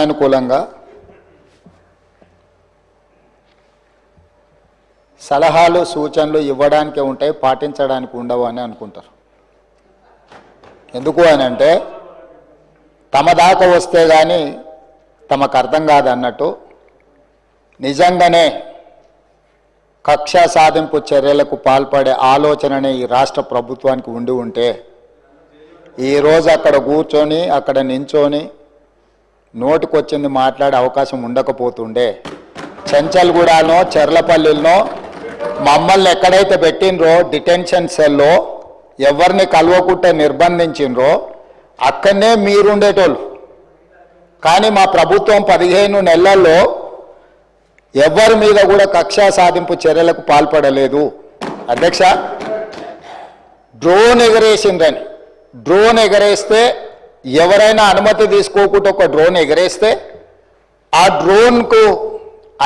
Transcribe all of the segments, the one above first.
అనుకూలంగా సలహాలు సూచనలు ఇవ్వడానికి ఉంటాయి, పాటించడానికి ఉండవు అని అనుకుంటారు. ఎందుకు అని అంటే తమ దాకా వస్తే కానీ తమకు అర్థం కాదన్నట్టు నిజంగానే కక్ష సాధింపు చర్యలకు పాల్పడే ఆలోచననే ఈ రాష్ట్ర ప్రభుత్వానికి ఉండి ఉంటే ఈరోజు అక్కడ కూర్చొని అక్కడ నించొని నోటికొచ్చింది మాట్లాడే అవకాశం ఉండకపోతుండే. చెంచల్గూడనో చెర్లపల్లిలో మమ్మల్ని ఎక్కడైతే పెట్టినరో డిటెన్షన్ సెల్లో ఎవరిని కలవకుంటే నిర్బంధించినరో అక్కడనే మీరుండేటోళ్ళు. కానీ మా ప్రభుత్వం 15 నెలల్లో ఎవరి మీద కూడా కక్షా సాధింపు చర్యలకు పాల్పడలేదు. అధ్యక్ష, డ్రోన్ ఎగరేసిండ్రని, డ్రోన్ ఎగరేస్తే ఎవరైనా అనుమతి తీసుకోకుండా ఒక డ్రోన్ ఎగరేస్తే ఆ డ్రోన్కు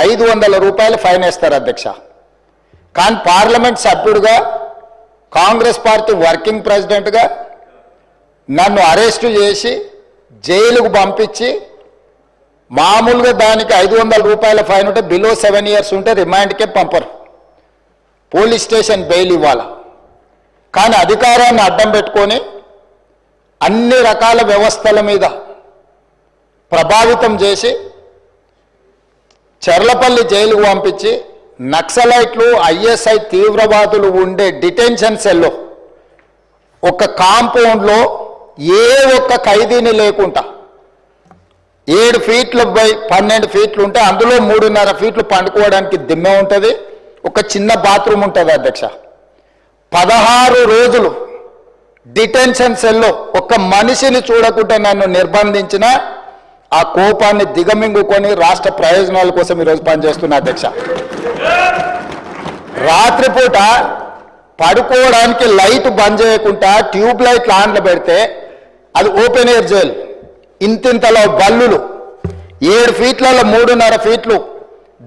500 రూపాయలు ఫైన్ వేస్తారు అధ్యక్ష. కానీ పార్లమెంట్ సభ్యుడిగా కాంగ్రెస్ పార్టీ వర్కింగ్ ప్రెసిడెంట్గా నన్ను అరెస్టు చేసి జైలుకు పంపించి మామూలుగా దానికి 500 రూపాయల ఫైన్ ఉంటే బిలో 7 years ఉంటే రిమాండ్కే పంపరు, పోలీస్ స్టేషన్ బెయిల్ ఇవ్వాలి. కానీ అధికారాన్ని అడ్డం పెట్టుకొని అన్ని రకాల వ్యవస్థల మీద ప్రభావితం చేసి చెర్లపల్లి జైలుకు పంపించి నక్సలైట్లు ఐఎస్ఐ తీవ్రవాదులు ఉండే డిటెన్షన్ సెల్లో ఒక కాంపౌండ్లో ఏ ఒక్క ఖైదీని లేకుండా 7 ఫీట్లు బై 12 ఫీట్లు ఉంటే అందులో 3.5 ఫీట్లు పండుకోవడానికి దిమ్మె ఉంటుంది, ఒక చిన్న బాత్రూమ్ ఉంటుంది అధ్యక్ష. 16 రోజులు డిటెన్షన్ సెల్లో ఒక్క మనిషిని చూడకుండా నన్ను నిర్బంధించిన ఆ కోపాన్ని దిగమింగుకొని రాష్ట్ర ప్రయోజనాల కోసం ఈరోజు పనిచేస్తున్నా అధ్యక్ష. రాత్రిపూట పడుకోవడానికి లైట్ బంద్ చేయకుండా ట్యూబ్ లైట్లు ఆన్లో పెడితే అది ఓపెన్ ఎయిర్ జైలు, ఇంతింతలో బల్లులు 7 ఫీట్లలో 3.5 ఫీట్లు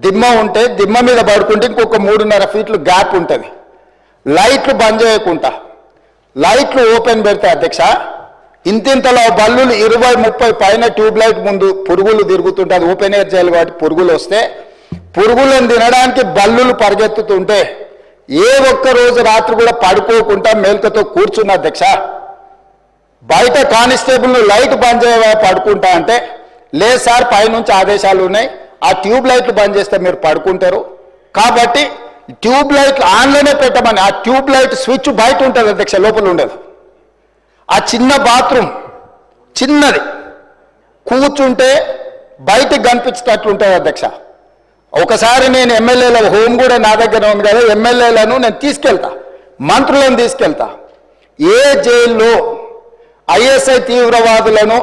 దిమ్మ ఉంటే దిమ్మ మీద పడుకుంటే ఇంకొక 3.5 ఫీట్లు గ్యాప్ ఉంటుంది. లైట్లు బంద్ చేయకుండా లైట్లు ఓపెన్ పెడితే అధ్యక్ష ఇంతింతలో బల్లులు 20-30 పైన ట్యూబ్ లైట్ ముందు పురుగులు తిరుగుతుంటే అది ఓపెన్ ఎయిర్ జైలు కాబట్టి పురుగులు వస్తే పురుగులను తినడానికి బల్లులు పరిగెత్తుతుంటే ఏ ఒక్క రోజు రాత్రి కూడా పడుకోకుండా మేల్కతో కూర్చున్న అధ్యక్ష. బయట కానిస్టేబుల్ను లైట్ బంద్ చేయ పడుకుంటా అంటే లేదు సార్ పైనుంచి ఆదేశాలు ఉన్నాయి, ఆ ట్యూబ్ లైట్లు బంద్ చేస్తే మీరు పడుకుంటారు కాబట్టి ట్యూబ్ లైట్లు ఆన్లోనే పెట్టమని. ఆ ట్యూబ్ లైట్ స్విచ్ బయట ఉంటుంది అధ్యక్ష, లోపల ఉండదు. ఆ చిన్న బాత్రూమ్ చిన్నది, కూర్చుంటే బయటికి కనిపించేటట్లు ఉంటుంది అధ్యక్ష. ఒకసారి నేను ఎమ్మెల్యేల హోమ్ కూడా నా దగ్గర ఉంది కదా, ఎమ్మెల్యేలను నేను తీసుకెళ్తా, మంత్రులను తీసుకెళ్తా. ఏ జైల్లో ఐఎస్ఐ తీవ్రవాదులను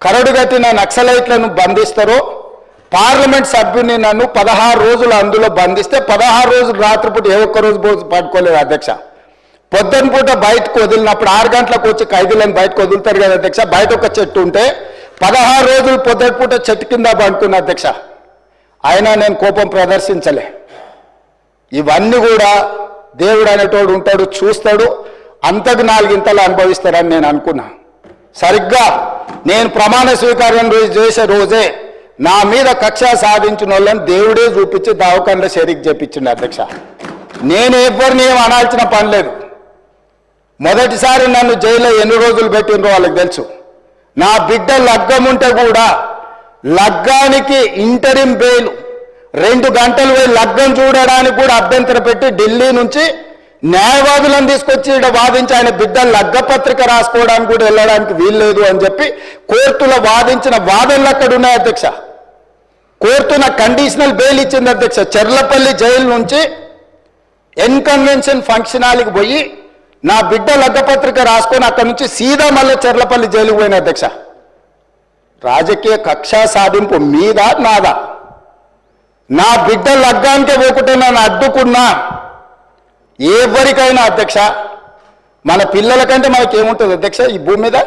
కరడుగట్టిన నక్సలైట్లను బంధిస్తారో పార్లమెంట్ సభ్యుని నన్ను 16 రోజులు అందులో బంధిస్తే 16 రోజులు రాత్రిపూట ఏ ఒక్క రోజు పడుకోలేదు అధ్యక్ష. పొద్దున పూట బయటకు వదిలినప్పుడు 6 గంటలకు వచ్చి ఖైదీలను బయటకు వదులుతారు కదా అధ్యక్ష. బయట ఒక చెట్టు ఉంటే 16 రోజులు పొద్దున పూట చెట్టు కింద పడుకున్న అధ్యక్ష. అయినా నేను కోపం ప్రదర్శించలే. ఇవన్నీ కూడా దేవుడు అనేటోడు ఉంటాడు, చూస్తాడు, అంతకు 4 ఇంతలు అనుభవిస్తారని నేను అనుకున్నా. సరిగ్గా నేను ప్రమాణ స్వీకారం చేసే రోజే నా మీద కక్ష సాధించిన వాళ్ళని దేవుడే చూపించి దావకంలో షరీక్ చేపించిండు అధ్యక్ష. నేను ఎవరిని ఏం అనాల్సిన పని లేదు. మొదటిసారి నన్ను జైల్లో ఎన్ని రోజులు పెట్టినరో వాళ్ళకి తెలుసు. నా బిడ్డ లగ్గం ఉంటే కూడా లగ్గానికి ఇంటరిం బెయిల్ 2 గంటలు పోయి లగ్గం చూడడానికి కూడా అభ్యంతరం పెట్టి ఢిల్లీ నుంచి న్యాయవాదులను తీసుకొచ్చి ఇక్కడ వాదించి ఆయన బిడ్డ లగ్గపత్రిక రాసుకోవడానికి కూడా వెళ్ళడానికి వీల్లేదు అని చెప్పి కోర్టులో వాదించిన వాదనలు అక్కడ ఉన్నాయి అధ్యక్ష. కోర్టు నాకు కండిషనల్ బెయిల్ ఇచ్చింది అధ్యక్ష. చెర్లపల్లి జైలు నుంచి ఎన్కన్వెన్షన్ ఫంక్షన్ హాల్కి పోయి నా బిడ్డ లగ్గపత్రిక రాసుకొని అక్కడ నుంచి సీదా మళ్ళీ చెర్లపల్లి జైలుకు పోయిన అధ్యక్ష. రాజకీయ కక్షా సాధింపు మీదా నాదా? నా బిడ్డ లగ్గానికే పోకుంటే నన్ను అడ్డుకున్నా ఎవరికైనా అధ్యక్ష, మన పిల్లల కంటే మనకేముంటుంది అధ్యక్ష ఈ భూమి మీద?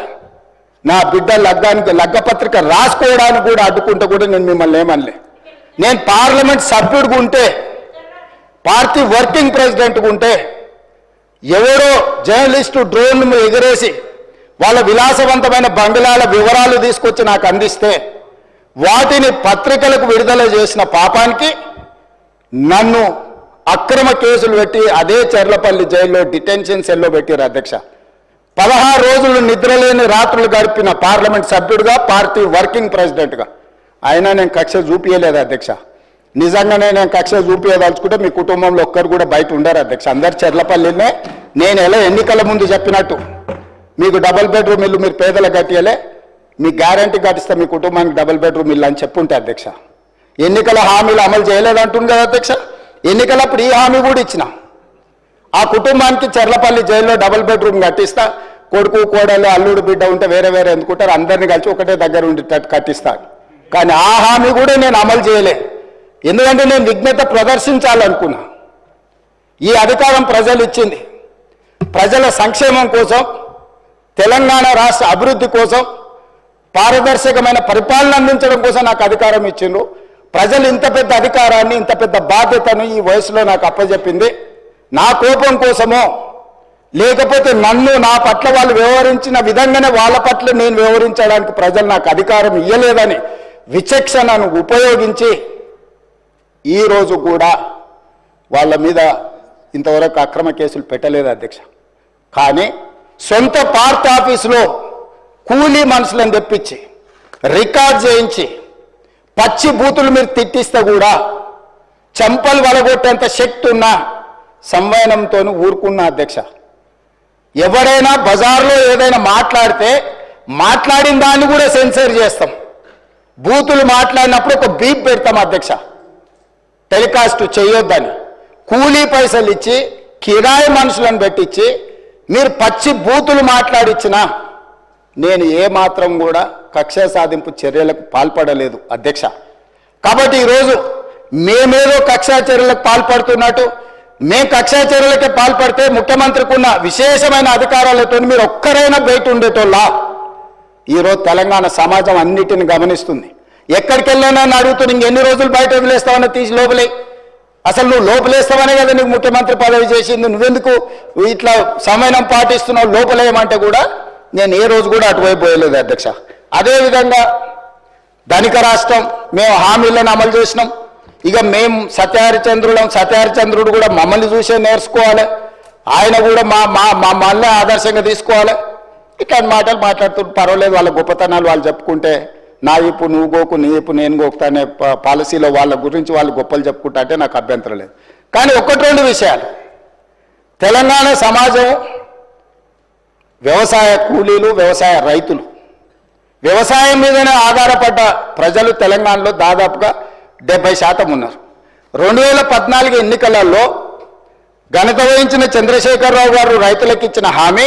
నా బిడ్డ లగ్గానికి లగ్గపత్రిక రాసుకోవడానికి కూడా అడ్డుకుంటే కూడా నేను మిమ్మల్ని ఏమనలే. నేను పార్లమెంట్ సభ్యుడిగా ఉంటే, పార్టీ వర్కింగ్ ప్రెసిడెంట్గా ఉంటే ఎవరో జర్నలిస్టు డ్రోన్ ఎగిరేసి వాళ్ళ విలాసవంతమైన బంగ్లాల వివరాలు తీసుకొచ్చి నాకు అందిస్తే వాటిని పత్రికలకు విడుదల చేసిన పాపానికి నన్ను అక్రమ కేసులు పెట్టి అదే చెర్లపల్లి జైల్లో డిటెన్షన్ సెల్లో పెట్టారు అధ్యక్ష. 16 రోజులు నిద్రలేని రాత్రులు గడిపిన పార్లమెంట్ సభ్యుడిగా, పార్టీ వర్కింగ్ ప్రెసిడెంట్గా అయినా నేను కక్ష చూపించలేదు అధ్యక్ష. నిజంగానే నేను కక్ష చూపించదలుచుకుంటే మీ కుటుంబంలో ఒక్కరు కూడా బయట ఉండరు అధ్యక్ష. అందరు చెర్లపల్లినే. నేను ఎలా ఎన్నికల ముందు చెప్పినట్టు మీకు డబుల్ బెడ్రూమ్ ఇల్లు మీరు పేదలకు కట్టియలే, మీ గ్యారంటీ కట్టిస్తే మీ కుటుంబానికి డబుల్ బెడ్రూమ్ ఇల్లు అని చెప్పుంటే అధ్యక్ష. ఎన్నికల హామీలు అమలు చేయలేదంటుంది కదా అధ్యక్ష. ఎన్నికలప్పుడు ఈ హామీ కూడా ఇచ్చిన. ఆ కుటుంబానికి చెర్లపల్లి జైల్లో డబుల్ బెడ్రూమ్ కట్టిస్తా, కొడుకు కోడలు అల్లుడు బిడ్డ ఉంటే వేరే వేరే ఎందుకుంటారు, అందరినీ కలిసి ఒకటే దగ్గర ఉండేటట్టు కట్టిస్తా. కానీ ఆ హామీ కూడా నేను అమలు చేయలే. ఎందుకంటే నేను విఘ్నత ప్రదర్శించాలనుకున్నా. ఈ అధికారం ప్రజలు ఇచ్చింది ప్రజల సంక్షేమం కోసం, తెలంగాణ రాష్ట్ర అభివృద్ధి కోసం, పారదర్శకమైన పరిపాలన అందించడం కోసం నాకు అధికారం ఇచ్చిండ్రు. ప్రజలు ఇంత పెద్ద అధికారాన్ని, ఇంత పెద్ద బాధ్యతను ఈ వయసులో నాకు అప్పచెప్పింది నా కోపం కోసమో, లేకపోతే నన్ను నా పట్ల వాళ్ళు వ్యవహరించిన విధంగానే వాళ్ళ పట్ల నేను వ్యవహరించడానికి ప్రజలు నాకు అధికారం ఇవ్వలేదని విచక్షణను ఉపయోగించి ఈరోజు కూడా వాళ్ళ మీద ఇంతవరకు అక్రమ కేసులు పెట్టలేదు అధ్యక్ష. కానీ సొంత పార్టీ ఆఫీసులో కూలీ మనుషులను తెప్పించి రికార్డ్ చేయించి పచ్చి బూతులు మీరు తిట్టిస్తే కూడా చెంపలు వలగొట్టేంత శక్తి ఉన్న సంవయనంతో ఊరుకున్న అధ్యక్ష. ఎవరైనా బజార్లో ఏదైనా మాట్లాడితే మాట్లాడిన దాన్ని కూడా సెన్సర్ చేస్తాం. బూతులు మాట్లాడినప్పుడు ఒక బీప్ పెడతాం అధ్యక్ష, టెలికాస్ట్ చేయొద్దని. కూలీ పైసలు ఇచ్చి కిరాయి మనుషులను పెట్టించి మీరు పచ్చి బూతులు మాట్లాడిచ్చినా నేను ఏమాత్రం కూడా కక్ష సాధింపు చర్యలకు పాల్పడలేదు అధ్యక్ష. కాబట్టి ఈరోజు మేమేదో కక్షా చర్యలకు పాల్పడుతున్నట్టు, మేము కక్షా చర్యలకే పాల్పడితే ముఖ్యమంత్రికి ఉన్న విశేషమైన అధికారాలతో మీరు ఒక్కరైనా బయట ఉండేటోళ్ళ. ఈరోజు తెలంగాణ సమాజం అన్నిటిని గమనిస్తుంది. ఎక్కడికి వెళ్ళానని అడుగుతున్నా, ఇంకెన్ని రోజులు బయట వదిలేస్తావని తీసి లోపలే. అసలు నువ్వు లోపలేస్తావనే కదా నీకు ముఖ్యమంత్రి పదవి చేసింది, నువ్వెందుకు ఇట్లా సమయం పాటిస్తున్నావు లోపలేయమంటే కూడా నేను ఏ రోజు కూడా అటువైపు పోయలేదు అధ్యక్ష. అదేవిధంగా ధనిక రాష్ట్రం, మేము హామీలను అమలు చేసినాం. ఇక మేము సత్యహరిచంద్రుడు కూడా మమ్మల్ని చూసే నేర్చుకోవాలి, ఆయన కూడా మమ్మల్ని ఆదర్శంగా తీసుకోవాలి. ఇట్లాంటి మాటలు మాట్లాడుతుంటే పర్వాలేదు, వాళ్ళ గొప్పతనాలు వాళ్ళు చెప్పుకుంటే నా ఇప్పు నువ్వు గోకు, నీ ఇప్పు నేను గోకుతా అనే పాలసీలో వాళ్ళ గురించి వాళ్ళు గొప్పలు చెప్పుకుంటా అంటే నాకు అభ్యంతరం లేదు. కానీ ఒకటి రెండు విషయాలు, తెలంగాణ సమాజం వ్యవసాయ కూలీలు, వ్యవసాయ రైతులు, వ్యవసాయం మీదనే ఆధారపడ్డ ప్రజలు తెలంగాణలో దాదాపుగా 70% ఉన్నారు. 2014 ఎన్నికలలో ఘనత వహించిన చంద్రశేఖరరావు గారు రైతులకు ఇచ్చిన హామీ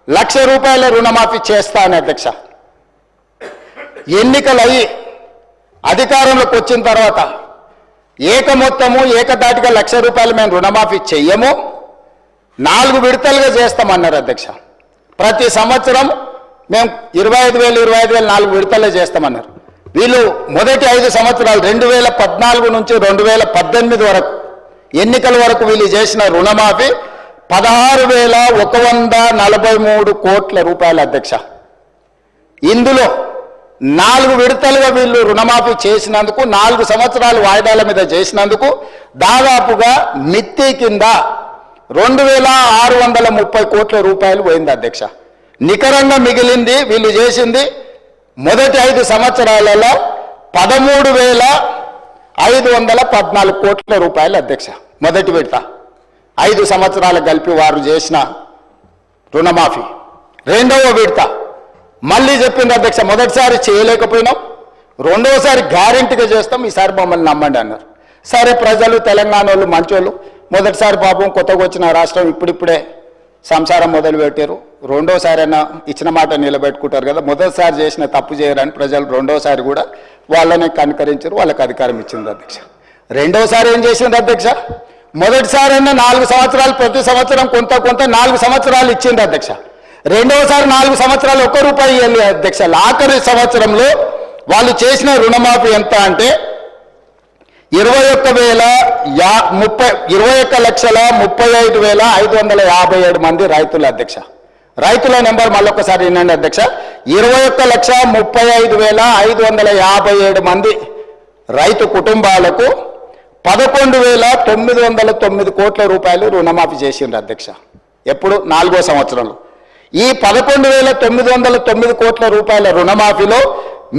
₹1,00,000 రుణమాఫీ చేస్తా అని అధ్యక్ష. ఎన్నికలయ్యి అధికారంలోకి వచ్చిన తర్వాత మొత్తము ఏకదాటిగా ₹1,00,000 మేము రుణమాఫీ చెయ్యము, 4 విడతలుగా చేస్తామన్నారు అధ్యక్ష. ప్రతి సంవత్సరం మేము 25,000 4 విడతలే చేస్తామన్నారు. వీళ్ళు మొదటి 5 సంవత్సరాలు 2014 నుంచి 2018 వరకు ఎన్నికల వరకు వీళ్ళు చేసిన రుణమాఫీ ₹16,143 కోట్ల అధ్యక్ష. ఇందులో 4 విడతలుగా వీళ్ళు రుణమాఫీ చేసినందుకు, 4 సంవత్సరాలు వాయిదాల మీద చేసినందుకు దాదాపుగా మిత్తి కింద ₹2,630 కోట్ల పోయింది అధ్యక్ష. నికరంగా మిగిలింది వీళ్ళు చేసింది మొదటి 5 సంవత్సరాలలో ₹13,514 కోట్ల అధ్యక్ష. మొదటి విడత 5 సంవత్సరాలు కలిపి వారు చేసిన రుణమాఫీ. రెండవ విడత మళ్ళీ చెప్పింది అధ్యక్ష, మొదటిసారి చేయలేకపోయినాం, రెండవసారి గ్యారెంటీగా చేస్తాం, ఈసారి మమ్మల్ని నమ్మండి అన్నారు. సరే, ప్రజలు తెలంగాణ వాళ్ళు మంచోళ్ళు, మొదటిసారి పాపం కొత్తగా వచ్చిన రాష్ట్రం ఇప్పుడిప్పుడే సంసారం మొదలు పెట్టారు, రెండోసారైనా ఇచ్చిన మాట నిలబెట్టుకుంటారు కదా, మొదటిసారి చేసిన తప్పు చేయరని ప్రజలు రెండోసారి కూడా వాళ్ళని కనుకరించారు, వాళ్ళకి అధికారం ఇచ్చింది అధ్యక్ష. రెండోసారి ఏం చేసింది అధ్యక్ష, మొదటిసారైనా 4 సంవత్సరాలు ప్రతి సంవత్సరం కొంత 4 సంవత్సరాలు ఇచ్చింది అధ్యక్ష. రెండవసారి 4 సంవత్సరాలు ₹1 ఇవ్వాలి అధ్యక్ష. ఆఖరి సంవత్సరంలో వాళ్ళు చేసిన రుణమాఫీ ఎంత అంటే 21,35,557 మంది రైతులు అధ్యక్ష. రైతుల నెంబర్ మళ్ళొకసారి వినండి అధ్యక్ష. 21,35,557 మంది రైతు కుటుంబాలకు 11,909 కోట్ల రూపాయలు రుణమాఫీ చేసిండ్రు అధ్యక్ష. ఎప్పుడు 4వ సంవత్సరంలో. ఈ 11,909 కోట్ల రూపాయల రుణమాఫీలో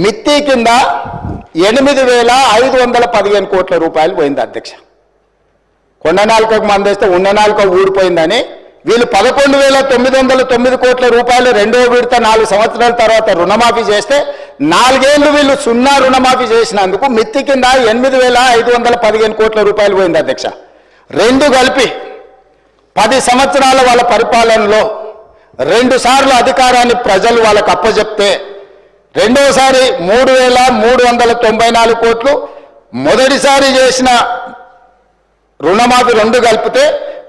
మిత్తి కింద 8,515 కోట్ల రూపాయలు పోయింది అధ్యక్ష. కొండ నాలుకకు మందేస్తే ఉన్న నాలుక ఊడిపోయిందని వీళ్ళు 11,909 కోట్ల రూపాయలు రెండో విడత 4 సంవత్సరాల తర్వాత రుణమాఫీ చేస్తే 4 ఏళ్ళు వీళ్ళు 0 రుణమాఫీ చేసినందుకు మిత్తి కింద 8,515 కోట్ల రూపాయలు పోయింది అధ్యక్ష. రెండు కలిపి 10 సంవత్సరాల వాళ్ళ పరిపాలనలో 2 సార్లు అధికారాన్ని ప్రజలు వాళ్ళకు అప్పచెప్తే రెండోసారి 3,394 కోట్లు, మొదటిసారి చేసిన రుణమాఫీ 2 కలిపితే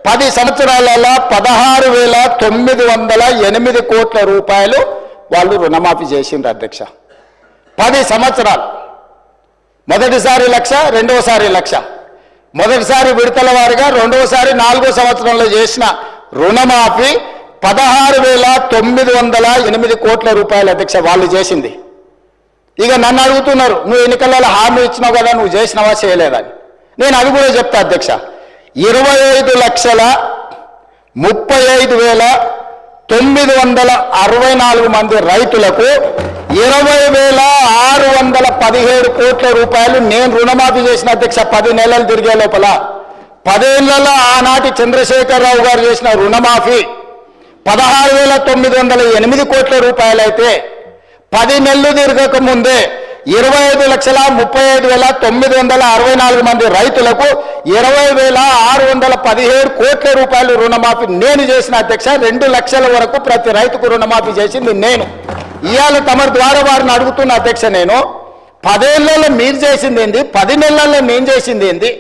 10 సంవత్సరాలలో 16,908 కోట్ల రూపాయలు వాళ్ళు రుణమాఫీ చేసిండ్రు అధ్యక్ష. 10 సంవత్సరాలు. మొదటిసారి 1,00,000, రెండోసారి 1,00,000. మొదటిసారి విడతల వారిగా, రెండోసారి 4వ సంవత్సరంలో చేసిన రుణమాఫీ 16,908 కోట్ల రూపాయలు అధ్యక్ష వాళ్ళు చేసింది. ఇక నన్ను అడుగుతున్నారు, నువ్వు ఎన్నికలలో హామీ ఇచ్చినావు కదా, నువ్వు చేసినావా చేయలేదని. నేను అది కూడా చెప్తా అధ్యక్ష. 25,35,964 మంది రైతులకు 20,617 కోట్ల రూపాయలు నేను రుణమాఫీ చేసిన అధ్యక్ష. 10 నెలలు తిరిగే లోపల 10 ఏళ్లలో ఆనాటి చంద్రశేఖరరావు గారు చేసిన రుణమాఫీ 16,908 కోట్ల రూపాయలు అయితే 10 నెలలు తిరగక ముందే 25,35,964 మంది రైతులకు 20,617 కోట్ల రూపాయలు రుణమాఫీ నేను చేసిన అధ్యక్ష. 2 లక్షల వరకు ప్రతి రైతుకు రుణమాఫీ చేసింది నేను. ఇవాళ తమరి ద్వారా వారిని అడుగుతున్న అధ్యక్ష, నేను 10 ఏళ్లలో మీరు చేసింది ఏంది, 10 నెలల్లో నేను చేసింది ఏంది?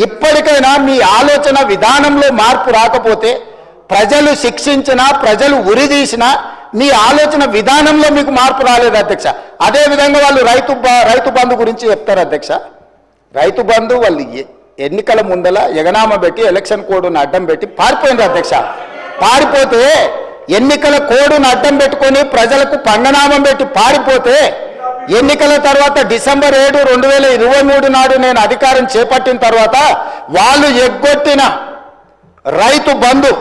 ఇప్పటికైనా మీ ఆలోచన విధానంలో మార్పు రాకపోతే, ప్రజలు శిక్షించినా, ప్రజలు ఉరిదీసినా మీ ఆలోచన విధానంలో మీకు మార్పు రాలేదు అధ్యక్ష. అదేవిధంగా వాళ్ళు రైతు బంధు గురించి చెప్తారు అధ్యక్ష. రైతు బంధు వాళ్ళు ఎన్నికల ముందల ఎగనామా పెట్టి ఎలక్షన్ కోడ్ను అడ్డం పెట్టి పారిపోయింది అధ్యక్ష. పారిపోతే ఎన్నికల కోడ్ను అడ్డం పెట్టుకొని ప్రజలకు పంగనామం పెట్టి పారిపోతే ఎన్నికల తర్వాత డిసెంబర్ 7, 2023 నాడు నేను అధికారం చేపట్టిన తర్వాత వాళ్ళు ఎగ్గొట్టిన రైతు బంధు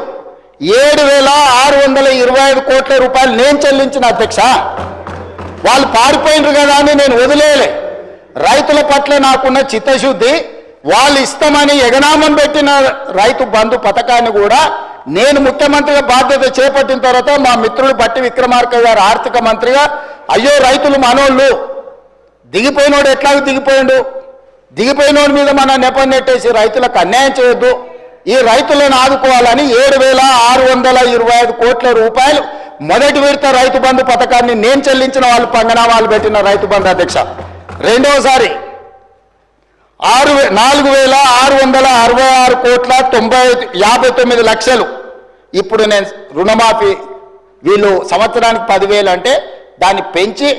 7,625 కోట్ల రూపాయలు నేను చెల్లించిన అధ్యక్ష. వాళ్ళు పారిపోయినరు కదా అని నేను వదిలేయలే. రైతుల పట్ల నాకున్న చిత్తశుద్ధి, వాళ్ళు ఇస్తామని ఎగనామం పెట్టిన రైతు బంధు పథకాన్ని కూడా నేను ముఖ్యమంత్రిగా బాధ్యత చేపట్టిన తర్వాత మా మిత్రుడు బట్టి విక్రమార్క గారు ఆర్థిక మంత్రిగా, అయ్యో రైతులు మనోళ్ళు, దిగిపోయినోడు ఎట్లాగో దిగిపోయినోడి మీద మన నెపం నెట్టేసి రైతులకు అన్యాయం చేయొద్దు, ఈ రైతులను ఆదుకోవాలని 7,625 కోట్ల రూపాయలు మొదటి విడత రైతు బంధు పథకాన్ని నేను చెల్లించిన వాళ్ళు పంగనామాలు పెట్టిన రైతు బంధు అధ్యక్ష. రెండవసారి 4,666 కోట్ల 59 లక్షలు ఇప్పుడు నేను రుణమాఫీ, వీళ్ళు సంవత్సరానికి 10,000 అంటే దాన్ని పెంచి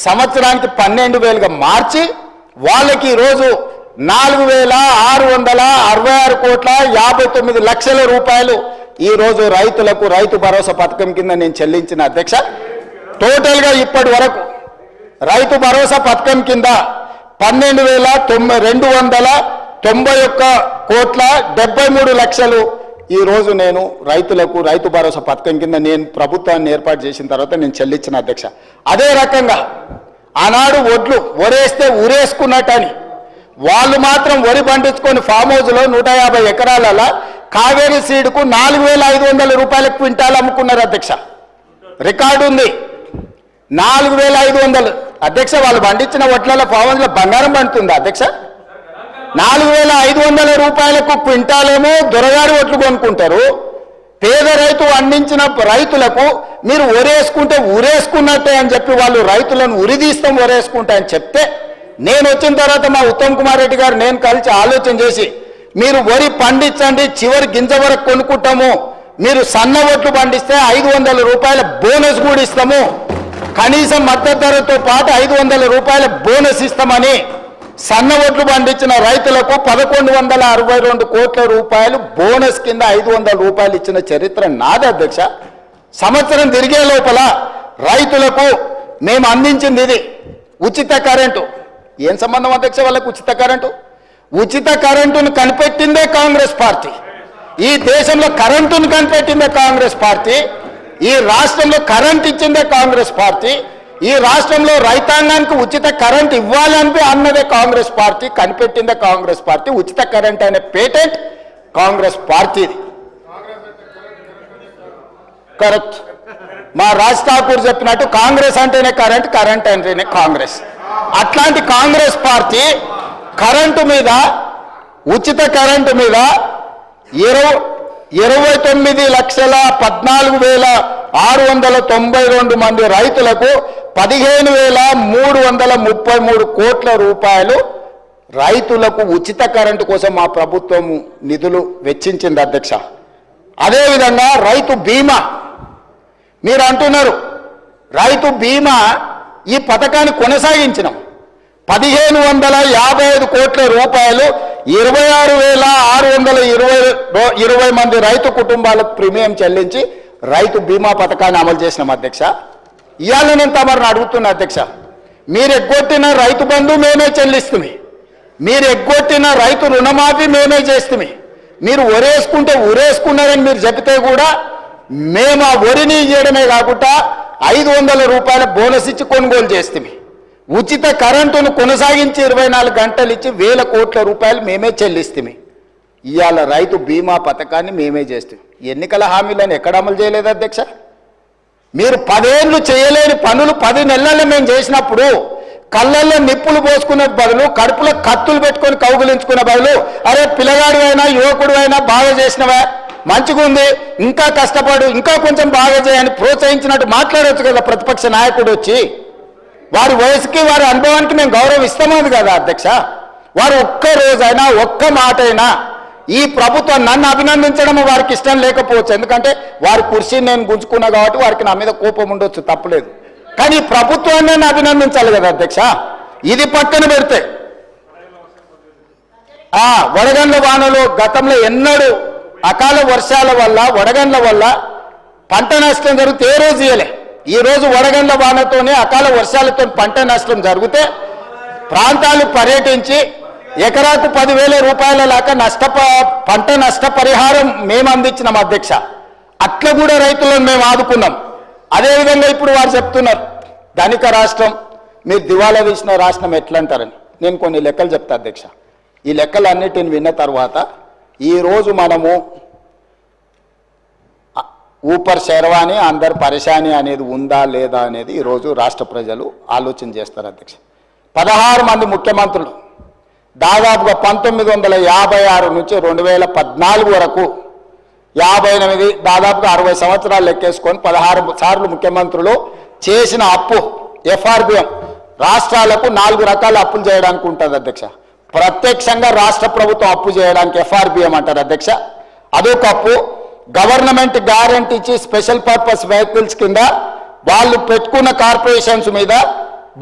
సంవత్సరానికి 12,000గా మార్చి వాళ్ళకి ఈరోజు 4,666 కోట్ల 59 లక్షల రూపాయలు ఈరోజు రైతులకు రైతు భరోసా పథకం కింద నేను చెల్లించిన అధ్యక్ష. టోటల్గా ఇప్పటి వరకు రైతు భరోసా పథకం కింద 12,291 కోట్ల 73 లక్షలు ఈరోజు నేను రైతులకు రైతు భరోసా పథకం కింద నేను ప్రభుత్వాన్ని ఏర్పాటు చేసిన తర్వాత నేను చెల్లించిన అధ్యక్ష. అదే రకంగా ఆనాడు వరేస్తే ఊరేసుకున్నట్టని వాళ్ళు మాత్రం వరి పండించుకొని ఫామ్ హౌస్లో 150 ఎకరాల కావేరీ సీడ్కు 4,500 రూపాయల క్వింటాల్ అమ్ముకున్నారు అధ్యక్ష. రికార్డు ఉంది. 4,500 అధ్యక్ష. వాళ్ళు పండించిన వడ్ల ఫామ్ హౌస్లో బంగారం పండుతుందా అధ్యక్ష? 4,500 రూపాయలకు క్వింటాలేమో దొరగారి ఒట్లు కొనుక్కుంటారు. పేద రైతు అందించిన రైతులకు మీరు ఒరేసుకుంటే ఊరేసుకున్నట్టే అని చెప్పి వాళ్ళు రైతులను ఉరిదీస్తాం ఒరేసుకుంటా అని చెప్తే, నేను వచ్చిన తర్వాత మా ఉత్తమ్ కుమార్ రెడ్డి గారు నేను కలిసి ఆలోచన చేసి, మీరు వరి పండించండి, చివరి గింజ వరకు కొనుక్కుంటాము, మీరు సన్న ఒట్లు పండిస్తే 500 రూపాయల బోనస్ కూడా ఇస్తాము, కనీసం మద్దతు ధరతో పాటు 500 రూపాయల బోనస్ ఇస్తామని సన్న ఒట్లు పండించిన రైతులకు 1,162 కోట్ల రూపాయలు బోనస్ కింద 500 రూపాయలు ఇచ్చిన చరిత్ర నాది అధ్యక్ష. సంవత్సరం తిరిగే లోపల రైతులకు మేము అందించింది ఇది ఉచిత కరెంటు. ఏం సంబంధం అధ్యక్ష వాళ్ళకు ఉచిత కరెంటు? ఉచిత కరెంటును కనిపెట్టిందే కాంగ్రెస్ పార్టీ. ఈ దేశంలో కరెంటును కనిపెట్టిందే కాంగ్రెస్ పార్టీ. ఈ రాష్ట్రంలో కరెంట్ ఇచ్చిందే కాంగ్రెస్ పార్టీ. ఈ రాష్ట్రంలో రైతాంగానికి ఉచిత కరెంట్ ఇవ్వాలని అన్నదే కాంగ్రెస్ పార్టీ, కనిపెట్టిందే కాంగ్రెస్ పార్టీ. ఉచిత కరెంట్ అనే పేటెంట్ కాంగ్రెస్ పార్టీది. కరెక్ట్. మా రాజ్ ఠాకూర్ చెప్పినట్టు కాంగ్రెస్ అంటేనే కరెంట్, కరెంట్ అంటేనే కాంగ్రెస్. అట్లాంటి కాంగ్రెస్ పార్టీ కరెంటు మీద, ఉచిత కరెంటు మీద 29,14,692 మంది రైతులకు 15,333 కోట్ల రూపాయలు రైతులకు ఉచిత కరెంటు కోసం మా ప్రభుత్వం నిధులు వెచ్చించింది అధ్యక్ష. అదేవిధంగా రైతు బీమా, మీరు అంటున్నారు రైతు బీమా ఈ పథకాన్ని కొనసాగించినాం. 1,555 కోట్ల రూపాయలు 26,620 మంది రైతు కుటుంబాలకు ప్రీమియం చెల్లించి రైతు బీమా పథకాన్ని అమలు చేసినాం అధ్యక్ష. ఇవాళ నేను తమరిని అడుగుతున్నా అధ్యక్ష, మీరు ఎగ్గొట్టిన రైతు బంధు మేమే చెల్లిస్తుంది, మీరు ఎగ్గొట్టిన రైతు రుణమాఫీ మేమే చేస్తుంది, మీరు ఒరేసుకుంటే ఉరేసుకున్నారని మీరు చెబితే కూడా మేము ఆ ఒరిని చేయడమే కాకుండా 500 రూపాయల బోనస్ ఇచ్చి కొనుగోలు చేస్తుంది. ఉచిత కరెంటును కొనసాగించి 24 గంటలు ఇచ్చి 1,000 కోట్ల రూపాయలు మేమే చెల్లిస్తుంది. ఇవాళ రైతు బీమా పథకాన్ని మేమే చేస్తాం. ఎన్నికల హామీలను ఎక్కడ అమలు చేయలేదు అధ్యక్ష? మీరు 10 ఏళ్ళు చేయలేని పనులు 10 నెలల్లో మేము చేసినప్పుడు కళ్ళల్లో నిప్పులు పోసుకునే బదులు, కడుపులో కత్తులు పెట్టుకొని కౌగులించుకునే బదులు, అరే పిల్లగాడు అయినా యువకుడు అయినా బాగా చేసినవా, మంచిగా ఉంది, ఇంకా కష్టపడు, ఇంకా కొంచెం బాగా చేయని ప్రోత్సహించినట్టు మాట్లాడవచ్చు కదా ప్రతిపక్ష నాయకుడు వచ్చి. వారి వయసుకి వారి అనుభవానికి మేము గౌరవిస్తామది కదా అధ్యక్ష. వారు ఒక్క రోజైనా ఒక్క మాట అయినా ఈ ప్రభుత్వం నన్ను అభినందించడం వారికి ఇష్టం లేకపోవచ్చు, ఎందుకంటే వారి కుర్చీని నేను గుంజుకున్నా కాబట్టి వారికి నా మీద కోపం ఉండొచ్చు, తప్పలేదు. కానీ ఈ ప్రభుత్వాన్ని నేను అభినందించాలి కదా అధ్యక్ష. ఇది పక్కన పెడితే వడగండ్ల వానలు గతంలో ఎన్నడూ అకాల వర్షాల వల్ల, వడగండ్ల వల్ల పంట నష్టం జరిగితే ఏ రోజు ఇయ్యలే. ఈ రోజు వడగండ్ల వానతోనే అకాల వర్షాలతో పంట నష్టం జరిగితే ప్రాంతాలు పర్యటించి ఎకరాకు 10,000 రూపాయల లాగా పంట నష్టపరిహారం మేము అందించినాం అధ్యక్ష. అట్లా కూడా రైతులను మేము ఆదుకున్నాం. అదేవిధంగా ఇప్పుడు వారు చెప్తున్నారు ధనిక రాష్ట్రం, మీరు దివాలా తీసిన రాష్ట్రం ఎట్లా అంటారని. నేను కొన్ని లెక్కలు చెప్తా అధ్యక్ష. ఈ లెక్కలన్నిటిని విన్న తర్వాత ఈరోజు మనము ఊపర్ శర్వాణి అందరు పరేషాని అనేది ఉందా లేదా అనేది ఈరోజు రాష్ట్ర ప్రజలు ఆలోచన చేస్తారు అధ్యక్ష. 16 మంది ముఖ్యమంత్రులు దాదాపుగా 1956 నుంచి 2014 వరకు 58, దాదాపుగా 60 సంవత్సరాలు లెక్కేసుకొని 16 సార్లు ముఖ్యమంత్రులు చేసిన అప్పు ఎఫ్ఆర్బిఎం రాష్ట్రాలకు 4 రకాల అప్పులు చేయడానికి ఉంటుంది అధ్యక్ష. ప్రత్యక్షంగా రాష్ట్ర ప్రభుత్వం అప్పు చేయడానికి ఎఫ్ఆర్బిఎం అంటారు అధ్యక్ష. అదొక అప్పు. గవర్నమెంట్ గ్యారంటీ ఇచ్చి స్పెషల్ పర్పస్ వెహికల్స్ కింద వాళ్ళు పెట్టుకున్న కార్పొరేషన్స్ మీద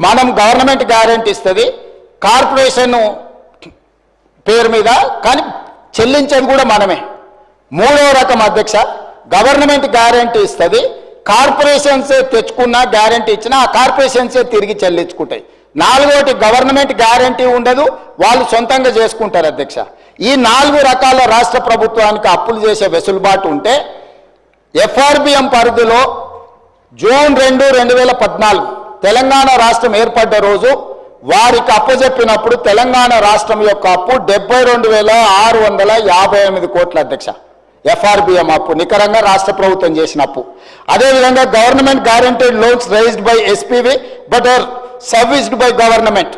మనం గవర్నమెంట్ గ్యారంటీ ఇస్తుంది, కార్పొరేషన్ పేరు మీద, కానీ చెల్లించేది కూడా మనమే. 3వ రకం అధ్యక్ష, గవర్నమెంట్ గ్యారంటీ ఇస్తుంది, కార్పొరేషన్స్ తెచ్చుకున్న గ్యారంటీ ఇచ్చినా ఆ కార్పొరేషన్సే తిరిగి చెల్లించుకుంటాయి. 4వది గవర్నమెంట్ గ్యారంటీ ఉండదు, వాళ్ళు సొంతంగా చేసుకుంటారు అధ్యక్ష. ఈ 4 రకాల రాష్ట్ర ప్రభుత్వానికి అప్పులు చేసే వెసులుబాటు ఉంటే ఎఫ్ఆర్బిఎం పరిధిలో జూన్ 2, 2014 తెలంగాణ రాష్ట్రం ఏర్పడ్డ రోజు వారికి అప్పచెప్పినప్పుడు తెలంగాణ రాష్ట్రం యొక్క అప్పు 72,658 కోట్ల అధ్యక్ష. ఎఫ్ఆర్బిఎం అప్పు నికరంగా రాష్ట్ర ప్రభుత్వం చేసిన అప్పు. అదేవిధంగా government guaranteed loans raised by SPV but are serviced by government